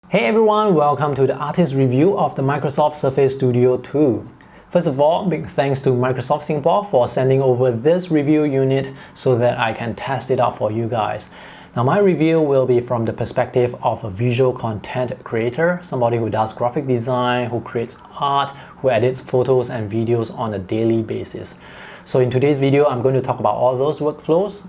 Hey everyone, welcome to the artist review of the Microsoft Surface Studio 2. First of all, big thanks to Microsoft Singapore for sending over this review unit so that I can test it out for you guys. Now my review will be from the perspective of a visual content creator, somebody who does graphic design, who creates art, who edits photos and videos on a daily basis. So in today's video, I'm going to talk about all those workflows.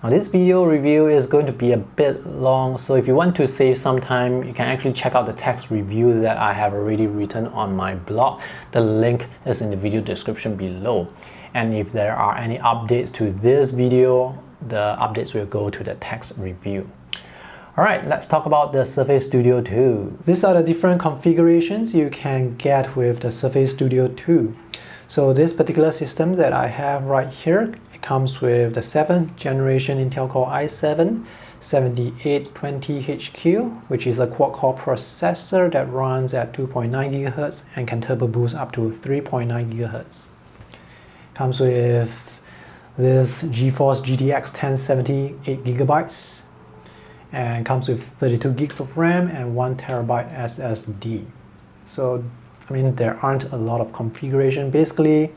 Now this video review is going to be a bit long, so if you want to save some time, you can actually check out the text review that I have already written on my blog. The link is in the video description below. And if there are any updates to this video, the updates will go to the text review. Alright, let's talk about the Surface Studio 2. These are the different configurations you can get with the Surface Studio 2. So this particular system that I have right here, comes with the 7th generation Intel Core i7 7820HQ, which is a quad-core processor that runs at 2.9 GHz and can turbo boost up to 3.9 GHz. Comes with this GeForce GTX 1070 8GB and comes with 32 gigs of RAM and 1 TB SSD. So I mean, there aren't a lot of configuration. Basically,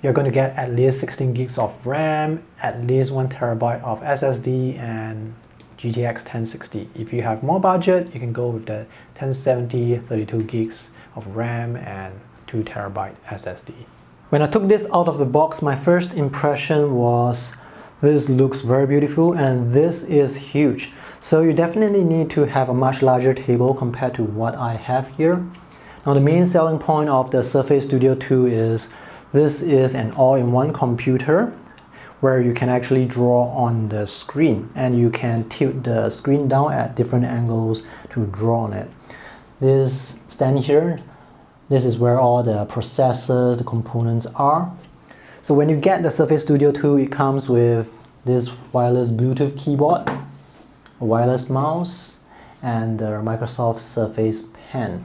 you're going to get at least 16 gigs of RAM, at least 1 TB of SSD, and GTX 1060. If you have more budget, you can go with the 1070, 32 gigs of RAM and 2 TB SSD. When I took this out of the box, my first impression was this looks very beautiful and this is huge. So you definitely need to have a much larger table compared to what I have here. Now the main selling point of the Surface Studio 2 is this is an all-in-one computer where you can actually draw on the screen and you can tilt the screen down at different angles to draw on it. This stand here, this is where all the processors, the components are. So when you get the Surface Studio 2, it comes with this wireless Bluetooth keyboard, a wireless mouse, and the Microsoft Surface Pen.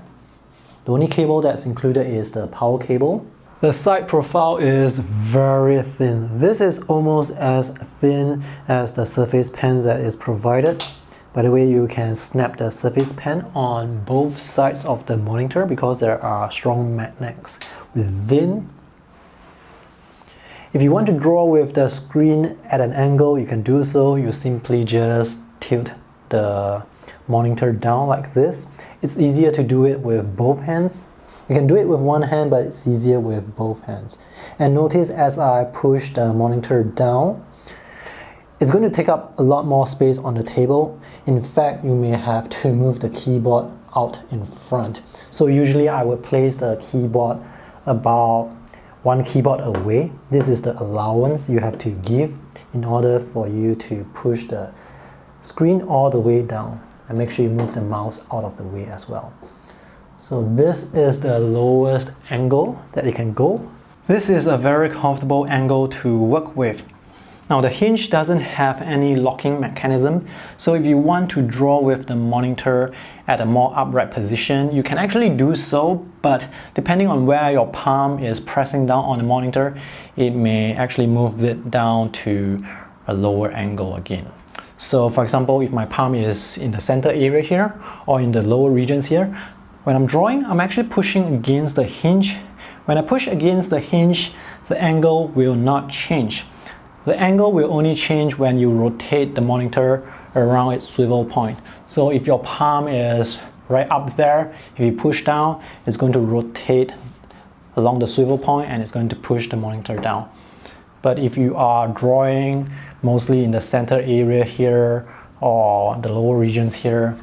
The only cable that's included is the power cable. The side profile is very thin. This is almost as thin as the Surface Pen that is provided. By the way, you can snap the Surface Pen on both sides of the monitor because there are strong magnets within. If you want to draw with the screen at an angle, you can do so. You simply just tilt the monitor down like this. It's easier to do it with both hands. You can do it with one hand, but it's easier with both hands. And notice as I push the monitor down, it's going to take up a lot more space on the table. In fact, you may have to move the keyboard out in front. So usually I would place the keyboard about one keyboard away. This is the allowance you have to give in order for you to push the screen all the way down. And make sure you move the mouse out of the way as well. So this is the lowest angle that it can go. This is a very comfortable angle to work with. Now the hinge doesn't have any locking mechanism, so if you want to draw with the monitor at a more upright position, you can actually do so, but depending on where your palm is pressing down on the monitor, it may actually move it down to a lower angle again. So for example, if my palm is in the center area here or in the lower regions here, when I'm drawing, I'm actually pushing against the hinge. When I push against the hinge, the angle will not change. The angle will only change when you rotate the monitor around its swivel point. So if your palm is right up there, if you push down, it's going to rotate along the swivel point and it's going to push the monitor down. But if you are drawing mostly in the center area here or the lower regions here,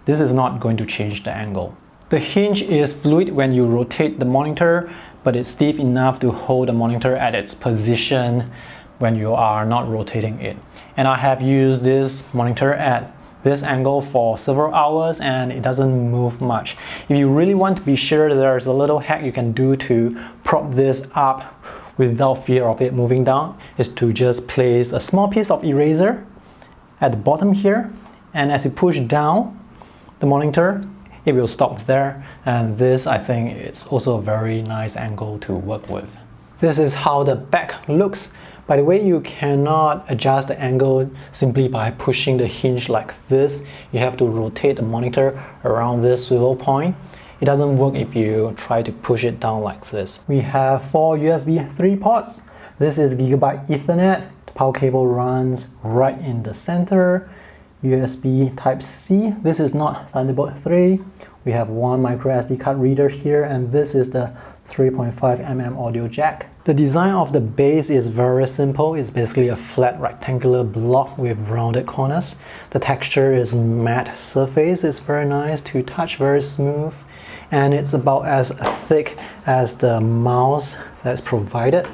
this is not going to change the angle. The hinge is fluid when you rotate the monitor, but it's stiff enough to hold the monitor at its position when you are not rotating it. And I have used this monitor at this angle for several hours and it doesn't move much. If you really want to be sure, there's a little hack you can do to prop this up without fear of it moving down, is to just place a small piece of eraser at the bottom here, and as you push down the monitor, it will stop there, and this I think it's also a very nice angle to work with. This is how the back looks. By the way, you cannot adjust the angle simply by pushing the hinge like this. You have to rotate the monitor around this swivel point. It doesn't work if you try to push it down like this. We have 4 USB 3 ports. This is Gigabyte Ethernet. The power cable runs right in the center. USB Type-C. This is not Thunderbolt 3. We have one micro SD card reader here, and this is the 3.5mm audio jack. The design of the base is very simple. It's basically a flat rectangular block with rounded corners. The texture is matte surface. It's very nice to touch, very smooth, and it's about as thick as the mouse that's provided.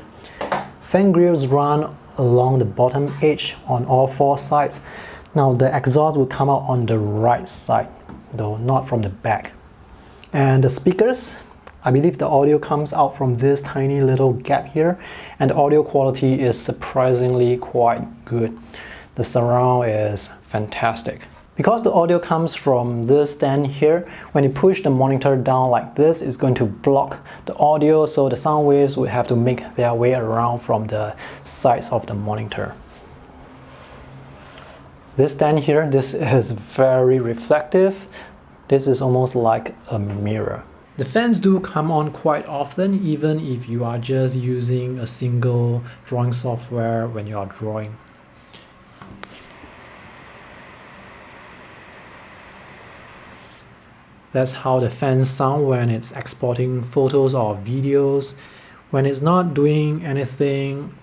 Fan grills run along the bottom edge on all 4 sides. Now the exhaust will come out on the right side, though not from the back. And the speakers, I believe the audio comes out from this tiny little gap here, and the audio quality is surprisingly quite good. The surround is fantastic. Because the audio comes from this stand here, when you push the monitor down like this, it's going to block the audio, so the sound waves will have to make their way around from the sides of the monitor. This stand here, this is very reflective. This is almost like a mirror. The fans do come on quite often, even if you are just using a single drawing software when you are drawing. That's how the fans sound when it's exporting photos or videos. When it's not doing anything,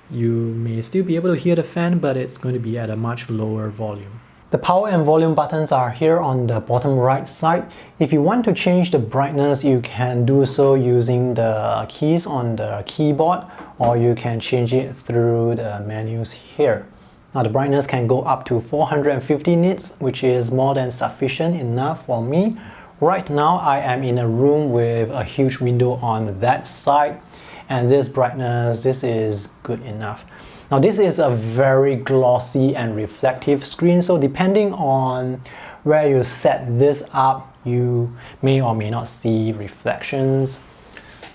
you may still be able to hear the fan, but it's going to be at a much lower volume. The power and volume buttons are here on the bottom right side. If you want to change the brightness, you can do so using the keys on the keyboard, or you can change it through the menus here. Now the brightness can go up to 450 nits, which is more than sufficient enough for me. Right now I am in a room with a huge window on that side, and this brightness, this is good enough. Now this is a very glossy and reflective screen, so depending on where you set this up, you may or may not see reflections.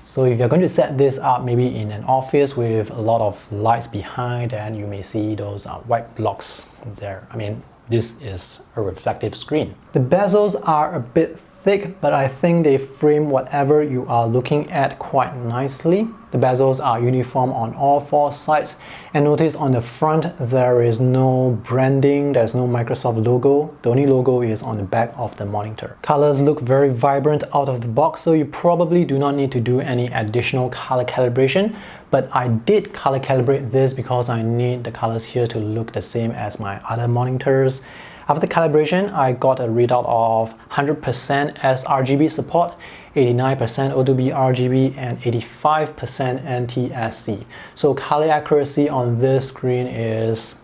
So if you're going to set this up maybe in an office with a lot of lights behind, then you may see those white blocks there. I mean, this is a reflective screen. The bezels are a bit thick, but I think they frame whatever you are looking at quite nicely. The bezels are uniform on all 4 sides, and notice on the front there is no branding, there's no Microsoft logo. The only logo is on the back of the monitor. Colors look very vibrant out of the box, so you probably do not need to do any additional color calibration, but I did color calibrate this because I need the colors here to look the same as my other monitors. After calibration, I got a readout of 100% sRGB support, 89% O2B RGB, and 85% NTSC. So color accuracy on this screen is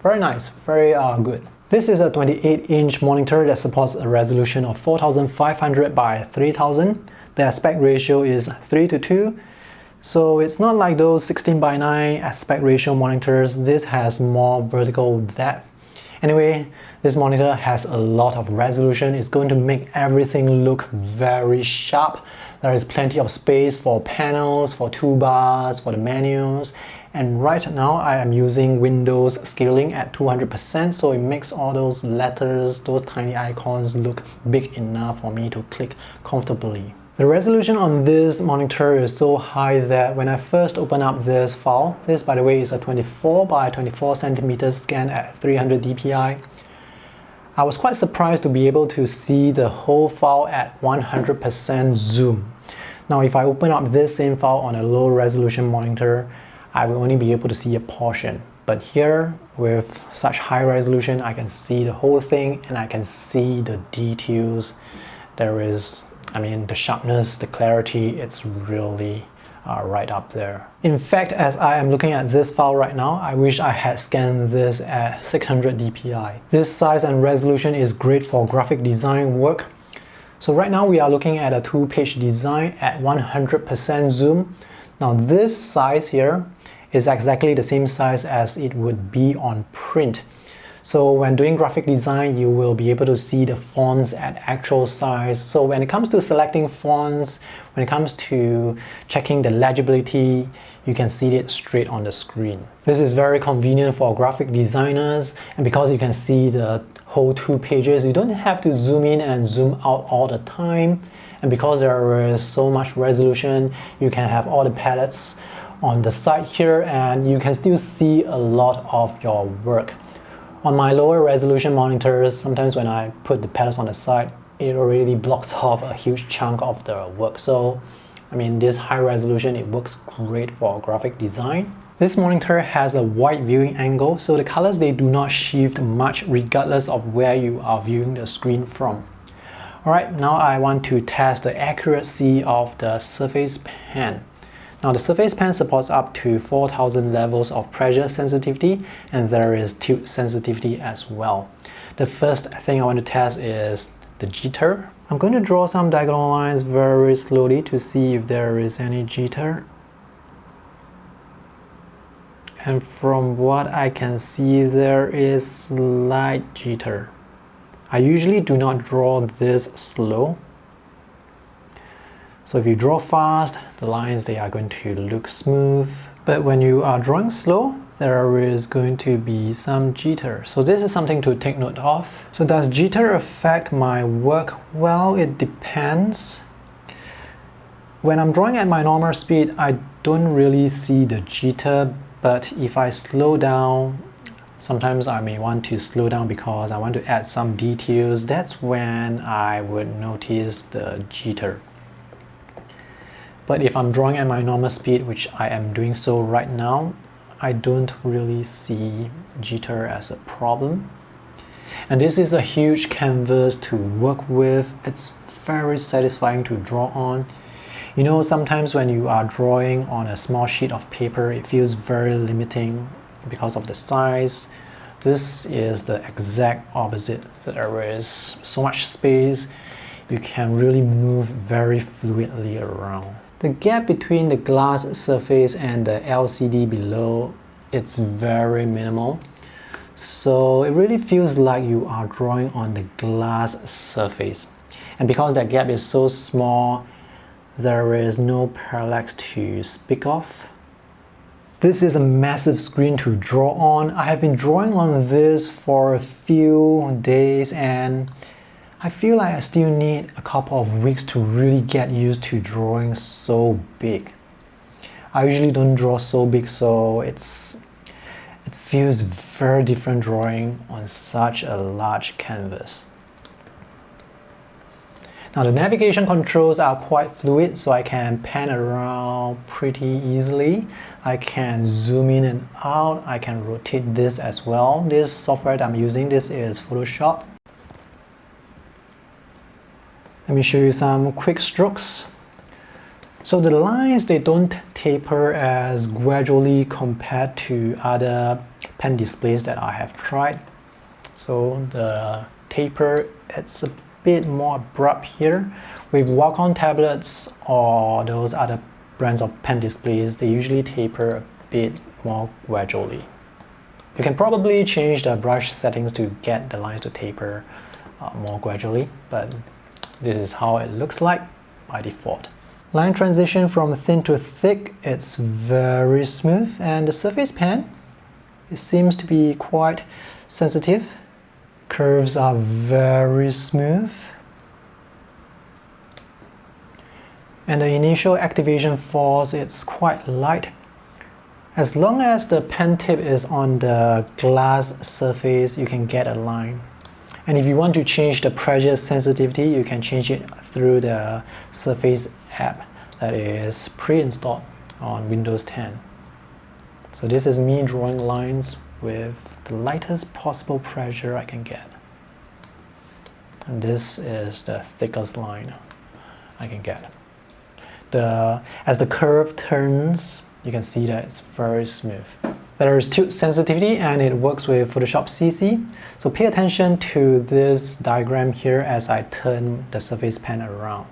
very nice, very good. This is a 28-inch monitor that supports a resolution of 4500 by 3000. The aspect ratio is 3:2. So it's not like those 16:9 aspect ratio monitors. This has more vertical depth. Anyway, this monitor has a lot of resolution. It's going to make everything look very sharp. There is plenty of space for panels, for toolbars, for the menus. And right now I am using Windows scaling at 200%, so it makes all those letters, those tiny icons look big enough for me to click comfortably. The resolution on this monitor is so high that when I first open up this file, this by the way is a 24 by 24 centimeters scan at 300 dpi, I was quite surprised to be able to see the whole file at 100% zoom. Now if I open up this same file on a low resolution monitor, I will only be able to see a portion. But here, with such high resolution, I can see the whole thing and I can see the details. There is, I mean, the sharpness, the clarity, it's really right up there. In fact, as I am looking at this file right now, I wish I had scanned this at 600 dpi. This size and resolution is great for graphic design work. So right now we are looking at a 2-page design at 100% zoom. Now this size here is exactly the same size as it would be on print. So when doing graphic design, you will be able to see the fonts at actual size. So when it comes to selecting fonts, when it comes to checking the legibility, you can see it straight on the screen. This is very convenient for graphic designers, and because you can see the whole 2 pages, you don't have to zoom in and zoom out all the time. And because there is so much resolution, you can have all the palettes on the side here, and you can still see a lot of your work. On my lower resolution monitors, sometimes when I put the palettes on the side, it already blocks off a huge chunk of the work. So I mean, this high resolution, it works great for graphic design. This monitor has a wide viewing angle, so the colors, they do not shift much regardless of where you are viewing the screen from. Alright, now I want to test the accuracy of the Surface Pen. Now the Surface Pen supports up to 4000 levels of pressure sensitivity, and there is tilt sensitivity as well. The first thing I want to test is the jitter. I'm going to draw some diagonal lines very slowly to see if there is any jitter. And from what I can see, there is slight jitter. I usually do not draw this slow. So if you draw fast, the lines, they are going to look smooth. But when you are drawing slow, there is going to be some jitter. So this is something to take note of. So does jitter affect my work? Well, it depends. When I'm drawing at my normal speed, I don't really see the jitter, but if I slow down, sometimes I may want to slow down because I want to add some details. That's when I would notice the jitter. But if I'm drawing at my normal speed, which I am doing so right now, I don't really see jitter as a problem. And this is a huge canvas to work with. It's very satisfying to draw on. You know, sometimes when you are drawing on a small sheet of paper, it feels very limiting because of the size. This is the exact opposite. There is so much space. You can really move very fluidly around. The gap between the glass surface and the LCD below, it's very minimal. So it really feels like you are drawing on the glass surface. And because that gap is so small, there is no parallax to speak of. This is a massive screen to draw on. I have been drawing on this for a few days, and I feel like I still need a couple of weeks to really get used to drawing so big. I usually don't draw so big, so it feels very different drawing on such a large canvas. Now the navigation controls are quite fluid, so I can pan around pretty easily. I can zoom in and out. I can rotate this as well. This software that I'm using, this is Photoshop. Let me show you some quick strokes. So the lines, they don't taper as gradually compared to other pen displays that I have tried. So the taper, it's a bit more abrupt here. With Wacom tablets or those other brands of pen displays, they usually taper a bit more gradually. You can probably change the brush settings to get the lines to taper more gradually, but this is how it looks like by default. Line transition from thin to thick, it's very smooth, and the Surface Pen, it seems to be quite sensitive. Curves are very smooth. And the initial activation force, it's quite light. As long as the pen tip is on the glass surface, you can get a line. And if you want to change the pressure sensitivity, you can change it through the Surface app that is pre-installed on Windows 10. So this is me drawing lines with the lightest possible pressure I can get. And this is the thickest line I can get. As the curve turns, you can see that it's very smooth. There is tilt sensitivity, and it works with Photoshop CC. So pay attention to this diagram here as I turn the Surface Pen around.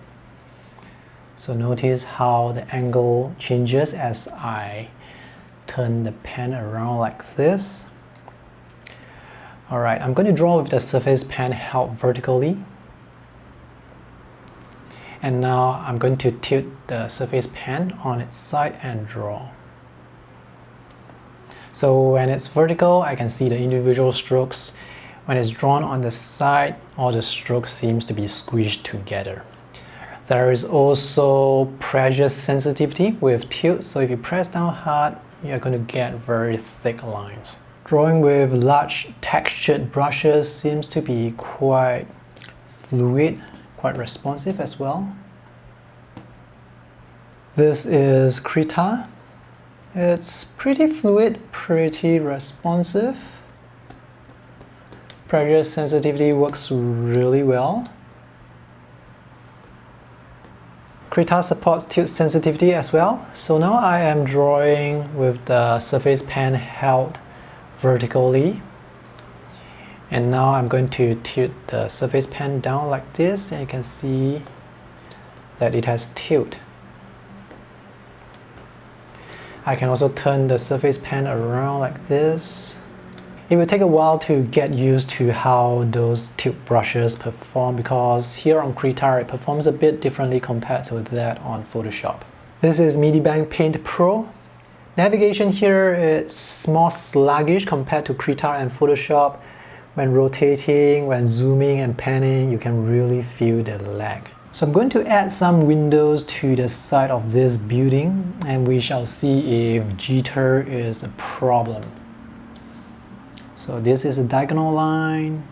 So notice how the angle changes as I turn the pen around like this. Alright, I'm going to draw with the Surface Pen held vertically. And now I'm going to tilt the Surface Pen on its side and draw. So when it's vertical, I can see the individual strokes. When it's drawn on the side, all the strokes seems to be squished together. There is also pressure sensitivity with tilt, so if you press down hard, you're going to get very thick lines. Drawing with large textured brushes seems to be quite fluid, quite responsive as well. This is Krita. It's pretty fluid, pretty responsive. Pressure sensitivity works really well. Krita supports tilt sensitivity as well. So now I am drawing with the surface pen held vertically. And now I'm going to tilt the surface pen down like this, and you can see that it has tilt. I can also turn the surface pen around like this. It will take a while to get used to how those tilt brushes perform, because here on Krita it performs a bit differently compared to that on Photoshop. This is Medibank Paint Pro. Navigation here is more sluggish compared to Krita and Photoshop. When rotating, when zooming and panning, you can really feel the lag. So I'm going to add some windows to the side of this building, and we shall see if jitter is a problem. So this is a diagonal line.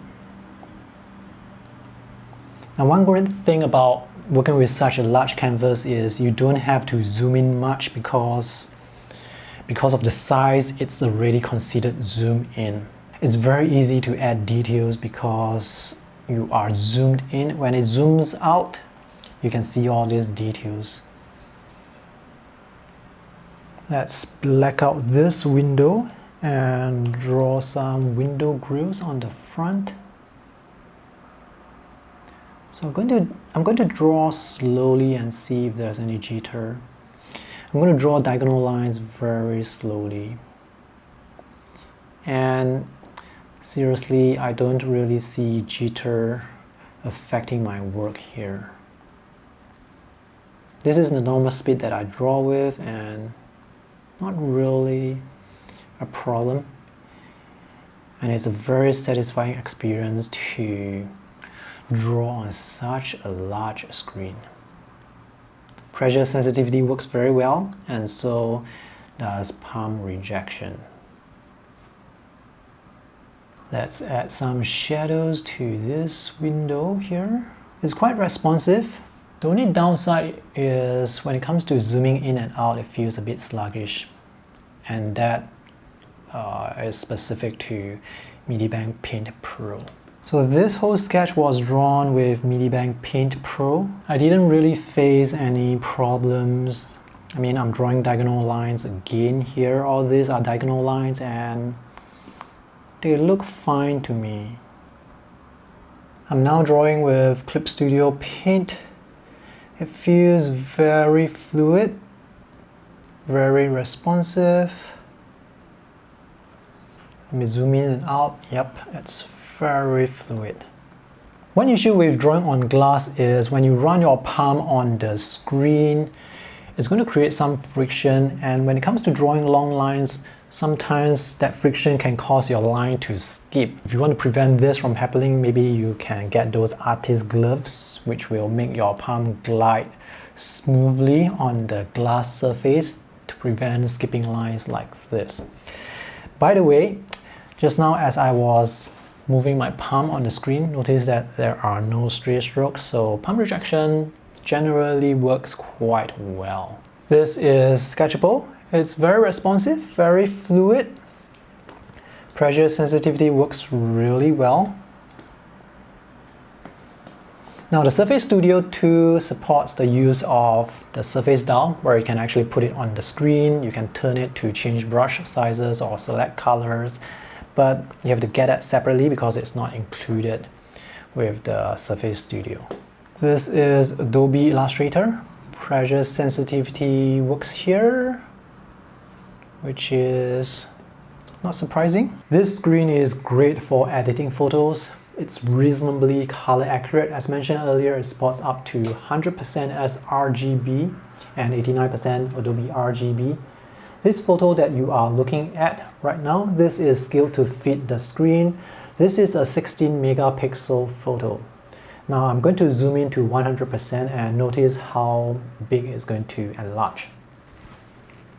Now one great thing about working with such a large canvas is you don't have to zoom in much because of the size, it's already considered zoom in. It's very easy to add details because you are zoomed in. When it zooms out, you can see all these details. Let's black out this window and draw some window grills on the front. So I'm going to draw slowly and see if there's any jitter. I'm going to draw diagonal lines very slowly. And seriously, I don't really see jitter affecting my work here. This is the normal speed that I draw with, and not really a problem. And it's a very satisfying experience to draw on such a large screen. Pressure sensitivity works very well, and so does palm rejection. Let's add some shadows to this window here. It's quite responsive. The only downside is when it comes to zooming in and out, it feels a bit sluggish, and that is specific to Medibank Paint Pro. So this whole sketch was drawn with Medibank Paint Pro. I didn't really face any problems. I mean, I'm drawing diagonal lines again here. All these are diagonal lines and they look fine to me. I'm now drawing with Clip Studio Paint. It feels very fluid, very responsive. Let me zoom in and out. Yep, it's very fluid. One issue with drawing on glass is when you run your palm on the screen, it's going to create some friction, and when it comes to drawing long lines, sometimes that friction can cause your line to skip. If you want to prevent this from happening, maybe you can get those artist gloves, which will make your palm glide smoothly on the glass surface to prevent skipping lines like this. By the way, just now as I was moving my palm on the screen, notice that there are no stray strokes, so palm rejection generally works quite well. This is sketchable. It's very responsive, very fluid. Pressure sensitivity works really well. Now the Surface Studio 2 supports the use of the surface dial, where you can actually put it on the screen. You can turn it to change brush sizes or select colors, but you have to get that separately because it's not included with the Surface Studio. This is Adobe Illustrator. Pressure sensitivity works here, which is not surprising. This screen is great for editing photos. It's reasonably color accurate. As mentioned earlier, it supports up to 100% sRGB and 89% Adobe RGB. This photo that you are looking at right now, this is scaled to fit the screen. This is a 16 megapixel photo. Now I'm going to zoom in to 100% and notice how big it's going to enlarge.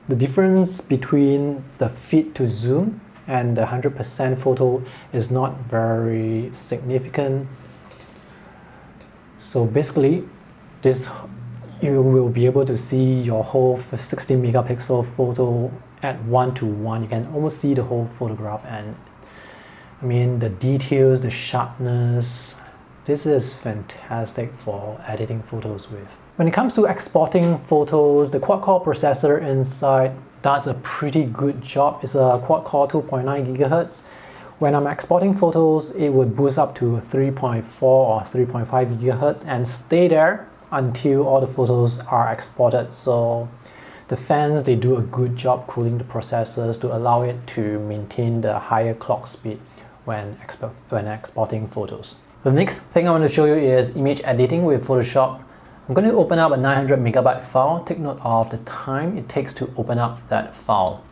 The difference between the fit to zoom and the 100% photo is not very significant. So basically, you will be able to see your whole 16 megapixel photo at 1:1. You can almost see the whole photograph, and I mean the details, the sharpness. This is fantastic for editing photos with. When it comes to exporting photos, the quad-core processor inside does a pretty good job. It's a quad-core 2.9 GHz. When I'm exporting photos, it would boost up to 3.4 or 3.5 GHz and stay there until all the photos are exported. So the fans, they do a good job cooling the processors to allow it to maintain the higher clock speed when exporting photos. The next thing I want to show you is image editing with Photoshop. I'm going to open up a 900 megabyte file. Take note of the time it takes to open up that file.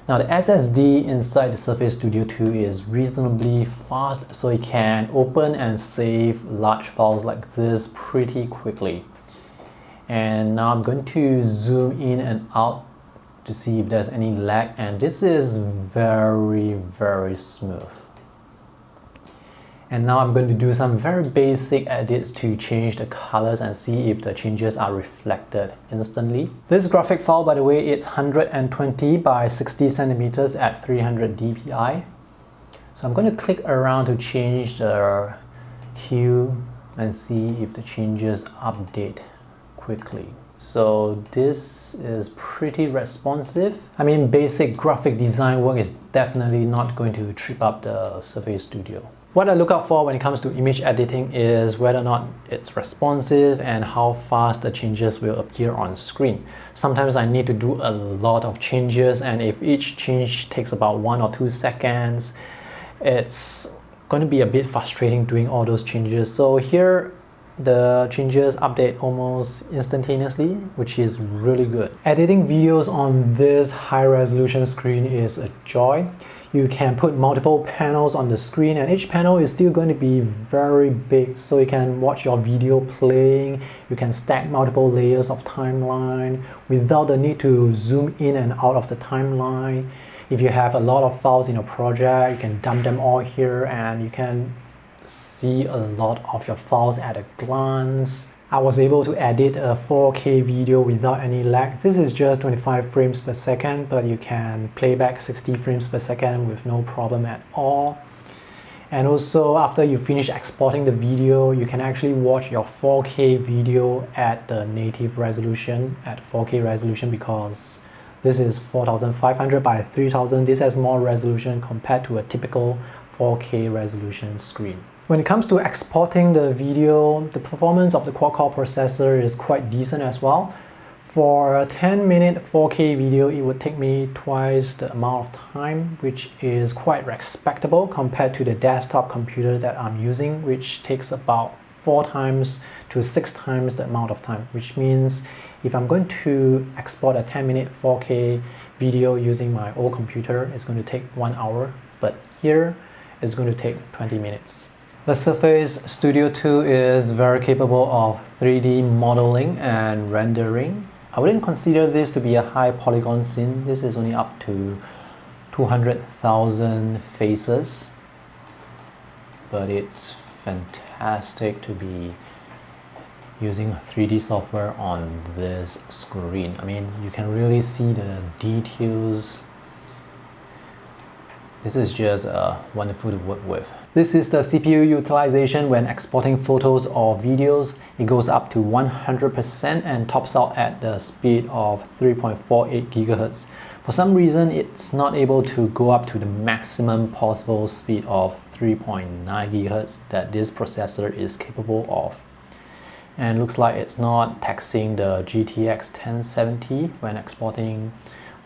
Now the SSD inside the Surface Studio 2 is reasonably fast, so it can open and save large files like this pretty quickly. And now I'm going to zoom in and out to see if there's any lag, and this is very smooth. And now I'm going to do some very basic edits to change the colors and see if the changes are reflected instantly. This graphic file, by the way, it's 120 by 60 centimeters at 300 dpi. So I'm going to click around to change the hue and see if the changes update quickly. So this is pretty responsive. I mean, basic graphic design work is definitely not going to trip up the Surface Studio. What I look out for when it comes to image editing is whether or not it's responsive and how fast the changes will appear on screen. Sometimes I need to do a lot of changes, and if each change takes about 1 or 2 seconds, it's going to be a bit frustrating doing all those changes. So here, the changes update almost instantaneously, which is really good. Editing videos on this high-resolution screen is a joy. You can put multiple panels on the screen, and each panel is still going to be very big, so you can watch your video playing. You can stack multiple layers of timeline without the need to zoom in and out of the timeline. If you have a lot of files in your project, you can dump them all here and you can see a lot of your files at a glance. I was able to edit a 4K video without any lag. This is just 25 frames per second, but you can play back 60 frames per second with no problem at all. And also, after you finish exporting the video, you can actually watch your 4K video at the native resolution, at 4K resolution, because this is 4500 by 3000. This has more resolution compared to a typical 4K resolution screen. When it comes to exporting the video, the performance of the quad-core processor is quite decent as well. For a 10-minute 4K video, it would take me twice the amount of time, which is quite respectable compared to the desktop computer that I'm using, which takes about 4 times to 6 times the amount of time, which means if I'm going to export a 10-minute 4K video using my old computer, it's going to take 1 hour, but here it's going to take 20 minutes. The Surface Studio 2 is very capable of 3D modeling and rendering. I wouldn't consider this to be a high polygon scene. This is only up to 200,000 faces, but it's fantastic to be using 3D software on this screen. I mean, you can really see the details. This is just wonderful to work with. This is the CPU utilization when exporting photos or videos. It goes up to 100% and tops out at the speed of 3.48 GHz. For some reason, it's not able to go up to the maximum possible speed of 3.9 GHz that this processor is capable of. And looks like it's not taxing the GTX 1070 when exporting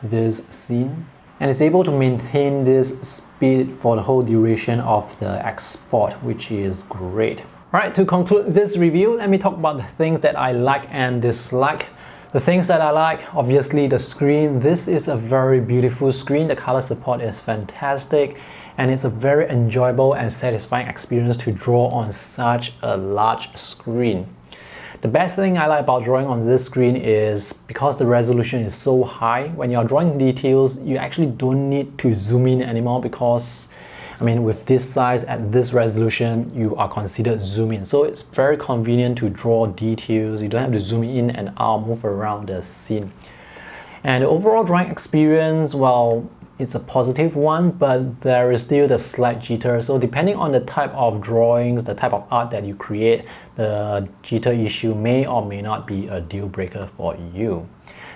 this scene. And it's able to maintain this speed for the whole duration of the export, which is great. Alright, to conclude this review, let me talk about the things that I like and dislike. The things that I like, obviously the screen. This is a very beautiful screen. The color support is fantastic, and it's a very enjoyable and satisfying experience to draw on such a large screen. The best thing I like about drawing on this screen is because the resolution is so high, when you're drawing details, you actually don't need to zoom in anymore because, I mean, with this size at this resolution, you are considered zoom in. So it's very convenient to draw details. You don't have to zoom in and out, move around the scene. And the overall drawing experience, well, it's a positive one, but there is still the slight jitter. So depending on the type of drawings, the type of art that you create, the jitter issue may or may not be a deal breaker for you.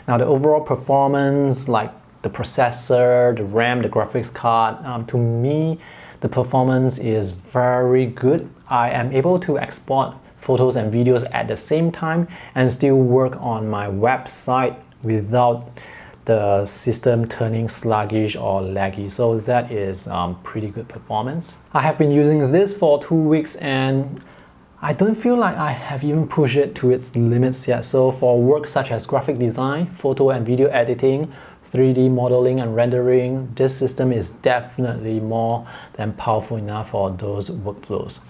Now the overall performance, like the processor, the RAM, the graphics card, to me, the performance is very good. I am able to export photos and videos at the same time and still work on my website without the system turning sluggish or laggy. So that is pretty good performance. I have been using this for 2 weeks and I don't feel like I have even pushed it to its limits yet. So for work such as graphic design, photo and video editing, 3D modeling and rendering, this system is definitely more than powerful enough for those workflows.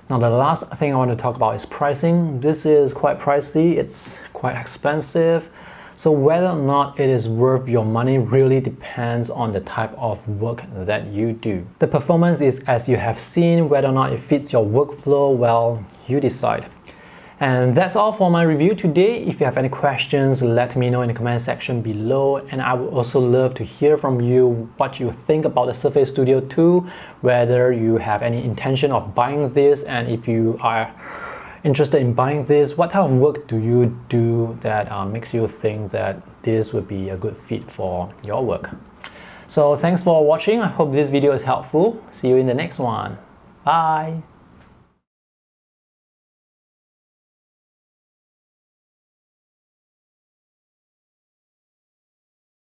Now the last thing I want to talk about is pricing. This is quite pricey, it's quite expensive. So whether or not it is worth your money really depends on the type of work that you do. The performance is as you have seen. Whether or not it fits your workflow, well, you decide. And that's all for my review today. If you have any questions, let me know in the comment section below. And I would also love to hear from you what you think about the Surface Studio 2, whether you have any intention of buying this, and if you are interested in buying this, what type of work do you do that makes you think that this would be a good fit for your work? So thanks for watching. I hope this video is helpful. See you in the next one. Bye.